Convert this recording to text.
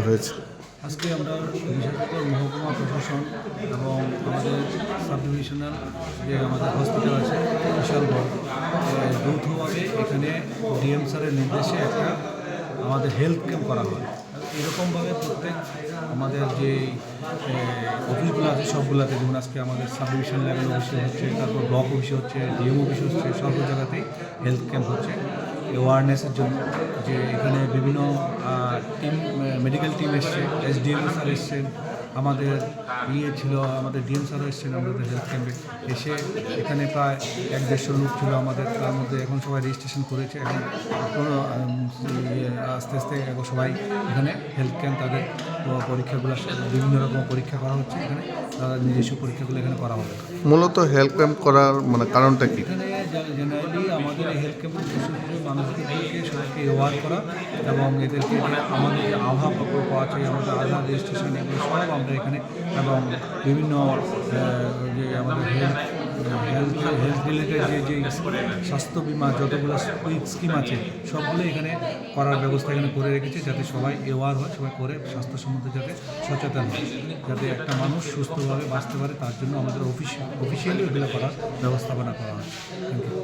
হয়েছে। আজকে আমরা বিশেষত মহকুমা প্রশাসন এবং আমাদের সাব ডিভিশনাল যে আমাদের হসপিটাল আছে বিশালগড় যৌথভাবে এখানে ডিএম স্যারের নির্দেশে একটা আমাদের হেলথ ক্যাম্প করা হয়। এরকমভাবে প্রত্যেক আমাদের যে অফিসগুলো আছে সবগুলোতে, যেমন আজকে আমাদের সাব ডিভিশন লেভেল অফিসে হচ্ছে, তারপর ব্লক অফিসে হচ্ছে, ডিএম অফিসে হচ্ছে, সব জায়গাতেই হেলথ ক্যাম্প হচ্ছে অ্যাওয়ারনেসের জন্য। যে এখানে বিভিন্ন টিম, মেডিকেল টিম এসছে, এসডিএম স্যার এসছেন, আমাদের আমাদের ডিএম স্যারও এসছেন আমাদের হেলথ ক্যাম্পে এসে। এখানে প্রায় 1-150 লোক ছিল আমাদের, তার মধ্যে এখন সবাই রেজিস্ট্রেশন করেছে। এখন আস্তে আস্তে এখন সবাই এখানে হেলথ ক্যাম্প তাদের পরীক্ষাগুলো, বিভিন্ন রকম পরীক্ষা করা হচ্ছে এখানে, তাদের নিজস্ব পরীক্ষাগুলো এখানে করা হবে। মূলত হেলথ ক্যাম্প করার কারণটা কি? এখানে জেনারেলি আমাদের এই হেলথ ক্যাম্পের উদ্দেশ্য হচ্ছে মানুষদেরকে সবাইকে অ্যাওয়ার করা এবং এদেরকে আমাদের যে আভা প্রকল্প আছে, আমাদের আধার রেজিস্ট্রেশন, এগুলো সব আমরা এখানে, এবং বিভিন্ন যে আমাদের হেলথ রিলেটেড যে স্বাস্থ্য বিমা যতগুলো স্কিম আছে সবগুলো এখানে করার ব্যবস্থা এখানে করে রেখেছে, যাতে সবাই অ্যাওয়ার হয়, সবাই করে স্বাস্থ্য সম্বন্ধে যাতে সচেতন হয়, যাতে একটা মানুষ সুস্থভাবে বাঁচতে পারে, তার জন্য আমাদের অফিসিয়ালি এগুলো করার ব্যবস্থাপনা করা হয়। Thank you.